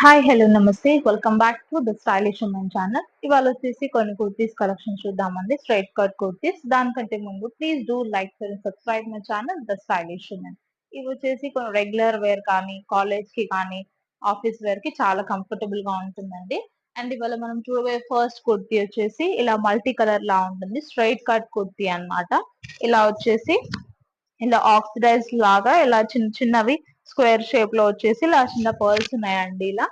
Hi hello నమస్తే welcome back to the stylish women channel. ఇవాళ వచ్చేసి కొన్ని కుర్తీస్ కలెక్షన్ చూద్దామండి, స్ట్రైట్ కట్ కుర్తీస్. దానికంటే ముందు please do like and subscribe my channel the stylish women. ఇవి వచ్చేసి కొన్ని రెగ్యులర్ వేర్ కానీ, కాలేజ్ కి కానీ, ఆఫీస్ వేర్ కి చాలా కంఫర్టబుల్ గా ఉంటుందండి. అండ్ ఇవాళ మనం చూడబోయే ఫస్ట్ కుర్తీ వచ్చేసి ఇలా మల్టీ కలర్ లా ఉంటుంది, స్ట్రైట్ కట్ కుర్తీ అన్నమాట. ఇలా వచ్చేసి ఇలా ఆక్సిడైజ్ లాగా ఇలా చిన్న చిన్నవి స్క్వేర్ షేప్ లో వచ్చేసి ఇలా చిన్న పర్ల్స్ ఉన్నాయండి ఇలా.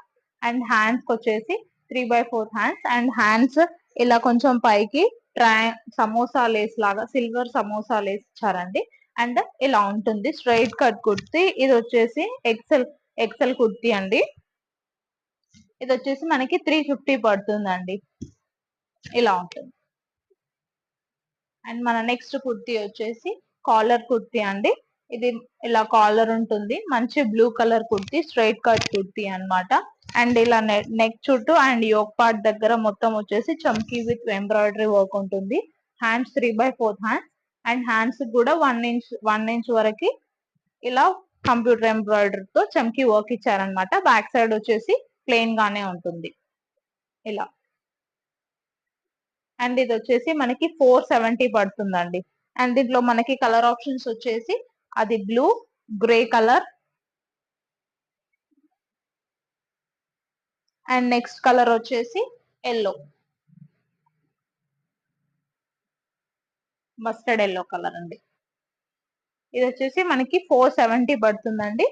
అండ్ హ్యాండ్స్ వచ్చేసి 3/4 హ్యాండ్స్, అండ్ హ్యాండ్స్ ఇలా కొంచెం పైకి సమోసా లేస్ లాగా సిల్వర్ సమోసా లేస్ ఇచ్చారండి. అండ్ ఇలా ఉంటుంది స్ట్రైట్ కట్ కుర్తీ. ఇది వచ్చేసి ఎక్సెల్ కుర్తీ అండి. ఇది వచ్చేసి మనకి 350 పడుతుందండి. ఇలా ఉంటుంది. అండ్ మన నెక్స్ట్ కుర్తీ వచ్చేసి కాలర్ కుర్తీ అండి. ఇది ఇలా కాలర్ ఉంటుంది, మంచి blue colour kurti, straight cut kurti అన్నమాట. అండ్ ఇలా నెక్ చుట్టూ అండ్ యోక్ పార్ట్ దగ్గర మొత్తం వచ్చేసి చమ్కీ విత్ ఎంబ్రాయిడరీ వర్క్ ఉంటుంది. హ్యాండ్స్ 3/4 హ్యాండ్స్, అండ్ హ్యాండ్స్ కూడా 1 ఇంచ్ వరకు ఇలా కంప్యూటర్ ఎంబ్రాయిడరీ తో చమ్కీ వర్క్ ఇచ్చారనమాట. బ్యాక్ సైడ్ వచ్చేసి ప్లెయిన్ గానే ఉంటుంది ఇలా. అండ్ ఇది వచ్చేసి మనకి 470 పడుతుందండి. అండ్ దీంట్లో మనకి కలర్ ఆప్షన్స్ వచ్చేసి అది blue, grey colour, and next colour వచ్చేసి ఎల్లో, మస్టర్డ్ ఎల్లో కలర్ అండి. ఇది వచ్చేసి మనకి 470 పడుతుందండి.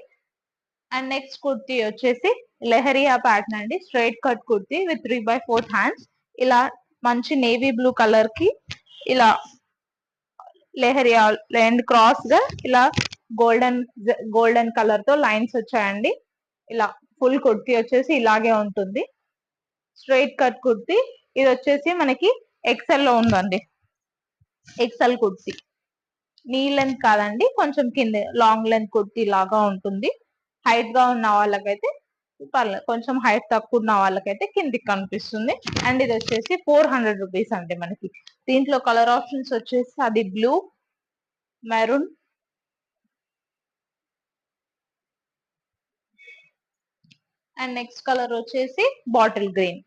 అండ్ నెక్స్ట్ కుర్తీ వచ్చేసి లెహరియా ప్యాటర్న్ అండి, straight cut kurti with 3/4 hands. ఇలా మంచి నేవీ బ్లూ కలర్ కి ఇలా లెహరియా అండ్ క్రాస్ గా ఇలా గోల్డెన్ కలర్ తో లైన్స్ వచ్చాయండి. ఇలా ఫుల్ కుర్తీ వచ్చేసి ఇలాగే ఉంటుంది, స్ట్రైట్ కట్ కుర్తీ. ఇది వచ్చేసి మనకి ఎక్సెల్ లో ఉందండి, ఎక్సెల్ కుర్తీ. నీ లెంత్ కాదండి, కొంచెం కింద లాంగ్ లెంత్ కుర్తీ లాగా ఉంటుంది. హైట్ గా ఉన్న వాళ్ళకైతే పర్లేదు, కొంచెం హైట్ తక్కువ ఉన్న వాళ్ళకైతే కిందికి కనిపిస్తుంది. అండ్ ఇది వచ్చేసి 400 రూపీస్ అండి మనకి. దీంట్లో కలర్ ఆప్షన్స్ వచ్చేసి అది blue, maroon, and next colour వచ్చేసి బాటిల్ గ్రీన్.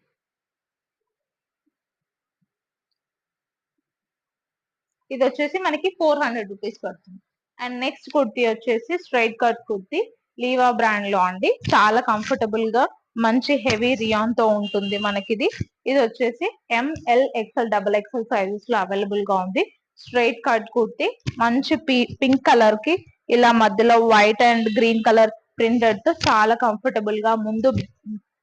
ఇది వచ్చేసి మనకి 400 రూపీస్ పడుతుంది. అండ్ నెక్స్ట్ కుర్తీ వచ్చేసి స్ట్రైట్ కట్ కుర్తీ, లీవా బ్రాండ్ లో అండి. చాలా కంఫర్టబుల్ గా మంచి హెవీ రియాన్ తో ఉంటుంది మనకి ఇది. ఇది వచ్చేసి ML XL XXL సైజెస్ లో అవైలబుల్ గా ఉంది. స్ట్రైట్ కట్ కుర్తీ, మంచి పింక్ కలర్ కి ఇలా మధ్యలో white and green colour printed తో చాలా కంఫర్టబుల్ గా, ముందు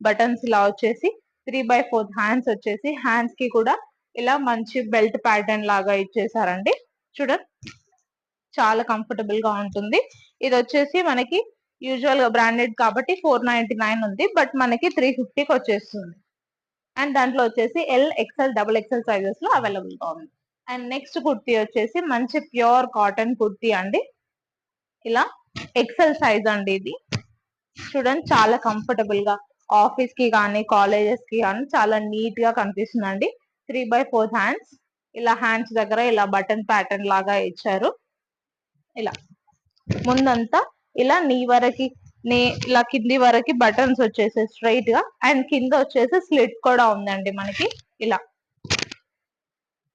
బటన్స్ ఇలా వచ్చేసి 3/4 హ్యాండ్స్ వచ్చేసి హ్యాండ్స్ కి కూడా ఇలా మంచి బెల్ట్ ప్యాటర్న్ లాగా ఇచ్చేసారండి. చూడండి, చాలా కంఫర్టబుల్ గా ఉంటుంది. ఇది వచ్చేసి మనకి యూజువల్ గా బ్రాండెడ్ కాబట్టి 499 ఉంది, బట్ మనకి 350కి వచ్చేస్తుంది. అండ్ దాంట్లో వచ్చేసి LXL XXL సైజెస్ లో అవైలబుల్ గా ఉంది. అండ్ నెక్స్ట్ కుర్తీ వచ్చేసి మంచి ప్యూర్ కాటన్ కుర్తీ అండి. ఇలా ఎక్సెల్ సైజ్ అండి ఇది. చూడండి, చాలా కంఫర్టబుల్ గా ఆఫీస్ కి కానీ, కాలేజెస్ కి కానీ చాలా నీట్ గా కనిపిస్తుందండి. 3/4 హ్యాండ్స్, ఇలా హ్యాండ్స్ దగ్గర ఇలా బటన్ ప్యాటర్న్ లాగా ఇచ్చారు. ఇలా ముందంతా ఇలా ఇలా కింది వరకు బటన్స్ వచ్చేసి స్ట్రైట్ గా, అండ్ కింద వచ్చేసి స్లిట్ కూడా ఉందండి మనకి. ఇలా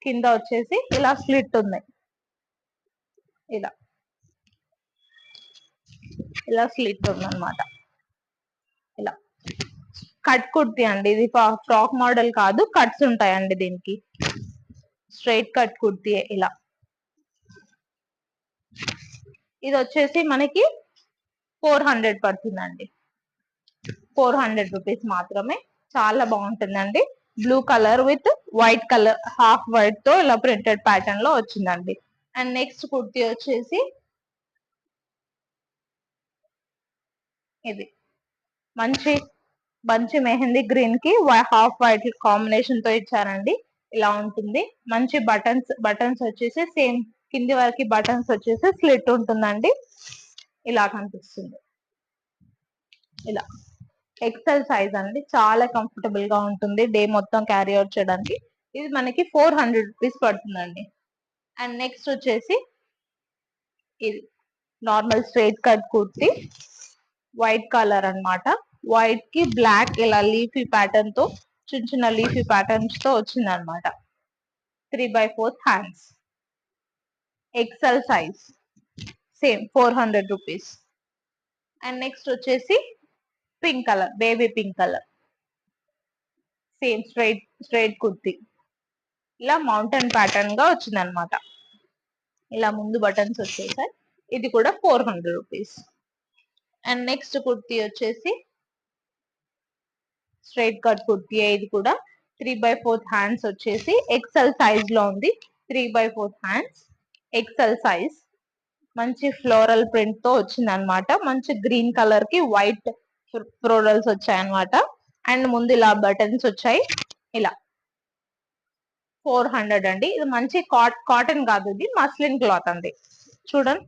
కింద వచ్చేసి ఇలా స్లిట్ ఉంది. ఇలా ఇలా స్లిట్ ఉంది అనమాట. ఇలా కట్ కుర్తీ అండి ఇది, ఫ్రాక్ మోడల్ కాదు, కట్స్ ఉంటాయండి దీనికి. స్ట్రైట్ కట్ కుర్తీ ఇలా. ఇది వచ్చేసి మనకి 400 పడుతుందండి, 400 రూపీస్ మాత్రమే. చాలా బాగుంటుందండి. Blue colour with white colour, half white తో ఇలా ప్రింటెడ్ ప్యాటర్న్ లో వచ్చిందండి. అండ్ నెక్స్ట్ కుర్తీ వచ్చేసి ఇది మంచి మంచి మెహందీ గ్రీన్ కి హాఫ్ వైట్ కాంబినేషన్ తో ఇచ్చారండి. ఇలా ఉంటుంది. మంచి బటన్స్ వచ్చేసి సేమ్ కింది వరకు బటన్స్ వచ్చేసి స్లిట్ ఉంటుందండి. ఇలా కనిపిస్తుంది. ఇలా ఎక్సెల్ సైజ్ అండి, చాలా కంఫర్టబుల్ గా ఉంటుంది డే మొత్తం క్యారీ అవుట్ చేయడానికి. ఇది మనకి 400 రూపీస్ పడుతుందండి. అండ్ నెక్స్ట్ వచ్చేసి ఇది normal straight cut kurti, white colour అన్నమాట. వైట్ కి బ్లాక్ ఇలా లీఫీ ప్యాటర్న్ తో చిన్న చిన్న లీఫీ ప్యాటర్న్స్ తో వచ్చింది అనమాట. 3/4 hands, XL size, same 400 rupees. And next వచ్చేసి pink colour, baby pink colour, same straight kurti, ఇలా మౌంటైన్ ప్యాటర్న్ గా వచ్చింది అనమాట. ఇలా ముందు బటన్స్ వచ్చేసాయి. ఇది కూడా 400 రూపీస్. అండ్ నెక్స్ట్ కుర్తి వచ్చేసి స్ట్రైట్ కట్ కుర్తి, ఇది కూడా 3/4 హ్యాండ్స్ వచ్చేసి ఎక్సెల్ సైజ్ లో ఉంది. 3/4 హ్యాండ్స్, ఎక్సెల్ సైజ్, మంచి ఫ్లోరల్ ప్రింట్ తో వచ్చింది అనమాట. మంచి గ్రీన్ కలర్ కి వైట్ ఫ్లోరల్స్ వచ్చాయి అనమాట. అండ్ ముందు ఇలా బటన్స్ వచ్చాయి. ఇలా 400 అండి. ఇది మంచి కాటన్ కాదు, ఇది మస్లిన్ క్లాత్ అండి. చూడండి,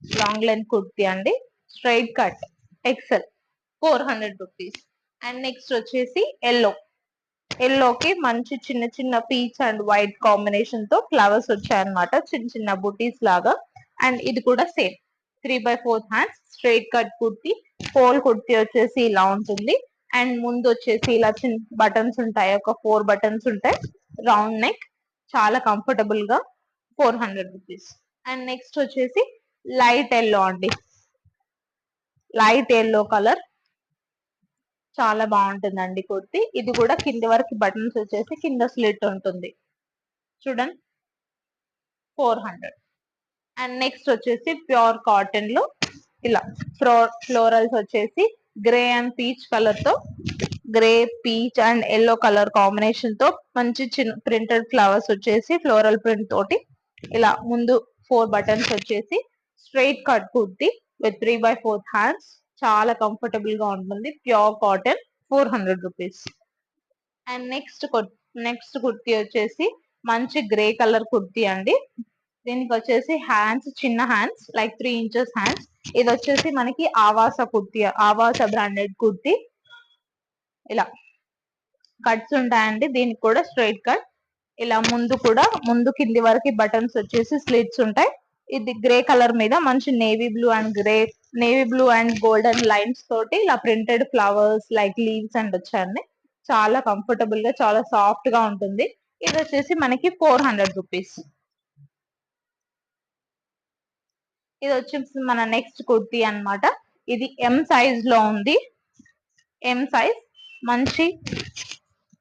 లాంగ్ లెంత్ కుర్తి అండి, straight cut, excel, 400 rupees. And next వచ్చేసి ఎల్లోకి మంచి చిన్న చిన్న పీచ్ అండ్ వైట్ కాంబినేషన్ తో ఫ్లవర్స్ వచ్చాయన్నమాట, చిన్న చిన్న బుటీస్ లాగా. అండ్ ఇది కూడా same 3/4 hands, straight cut kurti. పోల్ కుర్తి వచ్చేసి ఇలా ఉంటుంది. అండ్ ముందు వచ్చేసి ఇలా చిన్న బటన్స్ ఉంటాయి, ఒక 4 బటన్స్ ఉంటాయి, రౌండ్ నెక్, చాలా కంఫర్టబుల్ గా 400 రూపీస్. అండ్ నెక్స్ట్ వచ్చేసి లైట్ ఎల్లో అండి, లైట్ ఎల్లో కలర్, చాలా బాగుంటుందండి కుర్తి. ఇది కూడా కింది వరకు బటన్స్ వచ్చేసి కింద స్లిట్ ఉంటుంది. చూడండి, 400. అండ్ నెక్స్ట్ వచ్చేసి ప్యూర్ కాటన్ లో ఇలా ఫ్లోరల్స్ వచ్చేసి గ్రే అండ్ పీచ్ కలర్ తో, grey, peach and yellow colour combination తో మంచి చిన్న ప్రింటెడ్ ఫ్లవర్స్ వచ్చేసి ఫ్లోరల్ ప్రింట్ తోటి, ఇలా ముందు 4 బటన్స్ వచ్చేసి straight cut kurti with 3/4 hands, చాలా కంఫర్టబుల్ గా ఉంటుంది, pure cotton, 400 rupees. And next kurti వచ్చేసి మంచి గ్రే కలర్ కుర్తి అండి. దీనికి వచ్చేసి హ్యాండ్స్ చిన్న హ్యాండ్స్, లైక్ 3 ఇంచెస్ హ్యాండ్స్. ఇది వచ్చేసి మనకి ఆవాస కుర్తి, ఆవాస బ్రాండెడ్ కుర్తి. ఇలా కట్స్ ఉంటాయండి, దీనికి కూడా స్ట్రైట్ కట్. ఇలా ముందు కింది వరకు బటన్స్ వచ్చేసి స్లిట్స్ ఉంటాయి. ఇది గ్రే కలర్ మీద మంచి navy blue and golden lines తోటి ఇలా printed flowers like leaves and వచ్చాయండి. చాలా కంఫర్టబుల్ గా, చాలా సాఫ్ట్ గా ఉంటుంది. ఇది వచ్చేసి మనకి 400 రూపీస్. ఇది వచ్చేసి మన నెక్స్ట్ కుర్తి అన్నమాట. ఇది ఎం సైజ్ లో ఉంది, ఎం సైజ్,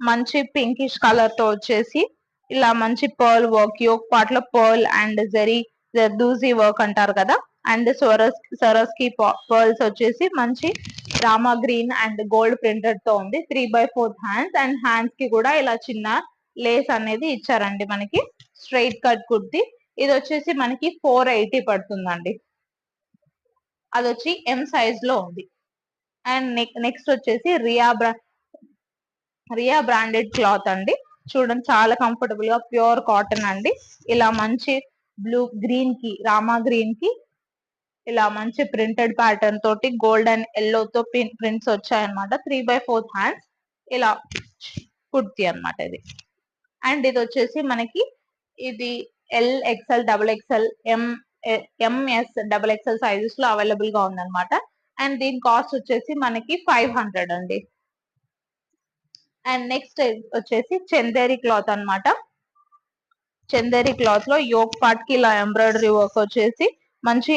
మంచి పింకిష్ కలర్ తో వచ్చేసి ఇలా మంచి పర్ల్ వర్క్, యోక్ పార్ట్ లో పర్ల్ అండ్ జర్దూజీ వర్క్ అంటారు కదా, అండ్ సొరస్కి పర్ల్స్ వచ్చేసి మంచి Rama green and gold printed తో ఉంది. 3/4 హ్యాండ్స్, అండ్ హ్యాండ్స్ కి కూడా ఇలా చిన్న లేస్ అనేది ఇచ్చారండి మనకి. స్ట్రైట్ కట్ కుర్తి, ఇది వచ్చేసి మనకి 480 పడుతుందండి. అది వచ్చి ఎం సైజ్ లో ఉంది. అండ్ నెక్స్ట్ వచ్చేసి రియా బ్రాండెడ్ క్లాత్ అండి. చూడండి, చాలా కంఫర్టబుల్ గా ప్యూర్ కాటన్ అండి. ఇలా మంచి గ్రీన్ కి, రామా గ్రీన్ కి ఇలా మంచి ప్రింటెడ్ ప్యాటర్న్ తోటి గోల్డ్ అండ్ ఎల్లో తో ప్రింట్స్ వచ్చాయన్నమాట. 3/4 హ్యాండ్స్, ఇలా కుర్తి అన్నమాట ఇది. అండ్ ఇది వచ్చేసి మనకి ఇది L, XL, XXL, MS, XXL sizes లో అవైలబుల్ గా ఉందన్నమాట. అండ్ దీని కాస్ట్ వచ్చేసి మనకి 500 అండి. అండ్ నెక్స్ట్ వచ్చేసి చందేరి క్లాత్ అన్నమాట. చందేరి క్లాత్ లో యోక్ పార్ట్ కి ఇలా ఎంబ్రాయిడరీ వర్క్ వచ్చేసి మంచి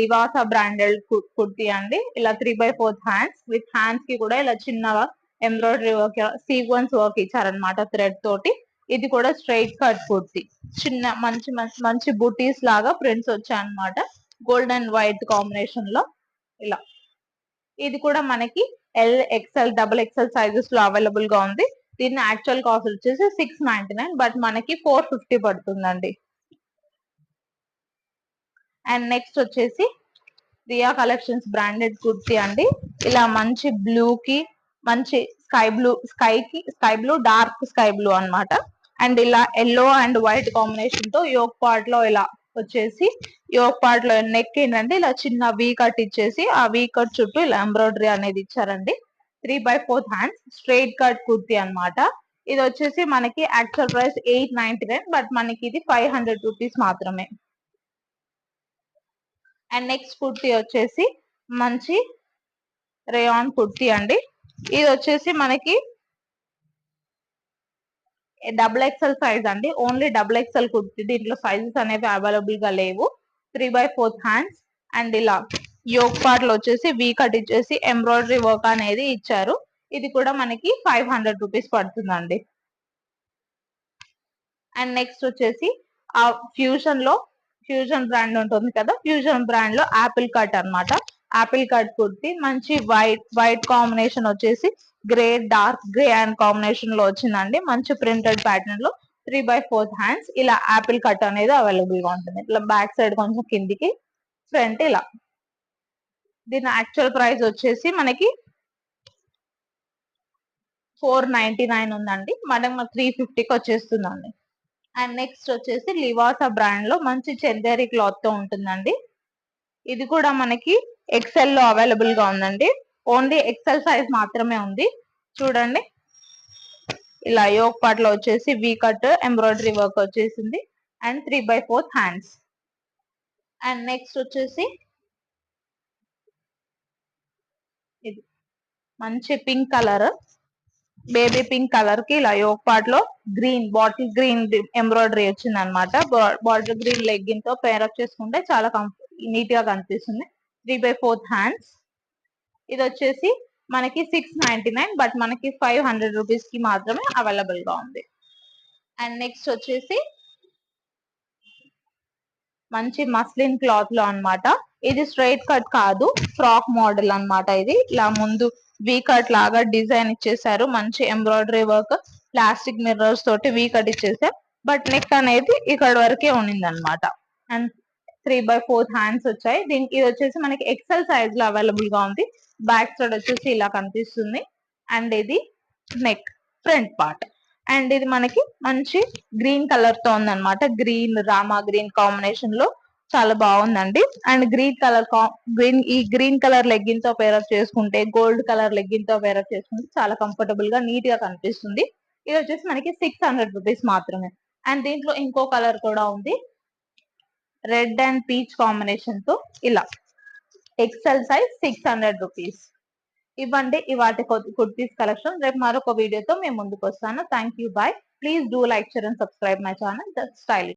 లివాసా బ్రాండెడ్ కుర్తి అండి. ఇలా 3/4 హ్యాండ్స్, విత్ హ్యాండ్స్ కి కూడా ఇలా చిన్నగా ఎంబ్రాయిడరీ వర్క్, సీక్వెన్స్ వర్క్ ఇచ్చారనమాట థ్రెడ్ తోటి. ఇది కూడా స్ట్రైట్ కట్ కుర్తి, చిన్న మంచి బుటీస్ లాగా ప్రింట్స్ వచ్చాయన్నమాట, గోల్డ్ అండ్ వైట్ కాంబినేషన్ లో. ఇలా ఇది కూడా మనకి ఎల్, ఎక్స్ఎల్, XXL సైజెస్ లో అవైలబుల్ గా ఉంది. దీని యాక్చువల్ కాస్ట్ వచ్చేసి 699, బట్ మనకి 450 పడుతుందండి. అండ్ నెక్స్ట్ వచ్చేసి రియా కలెక్షన్స్ బ్రాండెడ్ కుర్తి అండి. ఇలా మంచి బ్లూ కి, మంచి sky blue, dark sky blue అన్నమాట. అండ్ ఇలా ఎల్లో అండ్ వైట్ కాంబినేషన్ తో యోక్ పార్ట్ లో ఇలా వచ్చేసి, యోక్ పార్ట్ లో నెక్ ఏంటంటే ఇలా చిన్న వీ కట్ ఇచ్చేసి, ఆ వీ కట్ చుట్టూ ఇలా ఎంబ్రాయిడరీ అనేది ఇచ్చారండి. 3/4 హ్యాండ్స్, స్ట్రైట్ కట్ కుర్తి అన్నమాట. ఇది వచ్చేసి మనకి యాక్చువల్ ప్రైస్ 899, బట్ మనకి ఇది 500 రూపీస్ మాత్రమే. అండ్ నెక్స్ట్ కుర్తి వచ్చేసి మంచి రేయాన్ కుర్తీ అండి. ఇది వచ్చేసి మనకి డబుల్ ఎక్స్ఎల్ సైజ్ అండి. ఓన్లీ డబుల్ ఎక్స్ఎల్ కుర్తీ, దీంట్లో సైజెస్ అనేవి అవైలబుల్ గా లేవు. 3/4 హ్యాండ్స్ అండ్ ఇలా యోగ్ పార్ట్ లో వచ్చేసి వీ కట్ ఇచ్చేసి ఎంబ్రాయిడరీ వర్క్ అనేది ఇచ్చారు. ఇది కూడా మనకి 500 రూపీస్ పడుతుందండి. అండ్ నెక్స్ట్ వచ్చేసి ఆ ఫ్యూజన్ బ్రాండ్ ఉంటుంది కదా, ఫ్యూజన్ బ్రాండ్ లో యాపిల్ కట్ అన్నమాట. యాపిల్ కట్ కుర్తి మంచి వైట్ కాంబినేషన్ వచ్చేసి grey, dark grey and combination లో వచ్చిందండి. మంచి ప్రింటెడ్ ప్యాటర్న్ లో 3/4 హ్యాండ్స్ ఇలా యాపిల్ కట్ అనేది అవైలబుల్ గా ఉంటుంది. ఇట్లా బ్యాక్ సైడ్ కొంచెం కిందికి, ఫ్రంట్ ఇలా. దీని యాక్చువల్ ప్రైస్ వచ్చేసి మనకి 499 ఉందండి, మనం 350కి వచ్చేస్తుందండి. అండ్ నెక్స్ట్ వచ్చేసి లివాసా బ్రాండ్ లో మంచి చందేరి క్లాత్ తో ఉంటుందండి. ఇది కూడా మనకి ఎక్సెల్ లో అవైలబుల్ గా ఉందండి. ఓన్లీ ఎక్సెల్ సైజ్ మాత్రమే ఉంది. చూడండి, ఇలా యోగ్ పార్ట్ లో వచ్చేసి వీ కట్ ఎంబ్రాయిడరీ వర్క్ వచ్చేసింది అండ్ 3/4 హ్యాండ్స్. అండ్ నెక్స్ట్ వచ్చేసి ఇది మంచి pink colour, baby pink colour కి ఇలా యోగ్ పార్ట్ లో గ్రీన్, బాటిల్ గ్రీన్ ఎంబ్రాయిడరీ వచ్చింది అనమాట. బాటిల్ గ్రీన్ లెగ్గిన్ తో పేరప్ చేసుకుంటే చాలా నీట్ గా కనిపిస్తుంది. 3/4 హ్యాండ్స్. ఇది వచ్చేసి మనకి 699, బట్ మనకి 500 రూపీస్ కి మాత్రమే అవైలబుల్ గా ఉంది. అండ్ నెక్స్ట్ వచ్చేసి మంచి మస్లిన్ క్లాత్ లో అన్నమాట. ఇది స్ట్రైట్ కట్ కాదు, ఫ్రాక్ మోడల్ అన్నమాట. ఇది ఇలా ముందు వీ కట్ లాగా డిజైన్ ఇచ్చేసారు. మంచి ఎంబ్రాయిడరీ వర్క్, ప్లాస్టిక్ మిర్రర్స్ తోటి వీ కట్ ఇచ్చేసారు. బట్ నెక్ అనేది ఇక్కడ వరకే ఉన్నింది అనమాట. అండ్ 3/4 హ్యాండ్స్ వచ్చాయి. దీనికి ఇది వచ్చేసి మనకి ఎక్సెల్ సైజ్ లో అవైలబుల్ గా ఉంది. బ్యాక్ సైడ్ వచ్చేసి ఇలా కనిపిస్తుంది. అండ్ ఇది నెక్ ఫ్రంట్ పార్ట్. అండ్ ఇది మనకి మంచి గ్రీన్ కలర్ తో ఉందన్నమాట. గ్రీన్, రామా గ్రీన్ కాంబినేషన్ లో చాలా బాగుందండి. అండ్ గ్రీన్ కలర్ లెగ్గిన్ తో పేరప్ చేసుకుంటే, గోల్డ్ కలర్ లెగ్గిన్ తో పేరప్ చేసుకుంటే చాలా కంఫర్టబుల్ గా నీట్ గా కనిపిస్తుంది. ఇది వచ్చేసి మనకి 600 రూపీస్ మాత్రమే. అండ్ దీంట్లో ఇంకో కలర్ కూడా ఉంది, రెడ్ అండ్ పీచ్ కాంబినేషన్ తో. ఇలా ఎక్సెల్ సైజ్ 600 రూపీస్. ఇవ్వండి ఇవాటి కుర్తీస్ కలెక్షన్. రేపు మరొక వీడియోతో మేము ముందుకు వస్తాను. Thank you, bye. Please do like, share and subscribe my channel the style.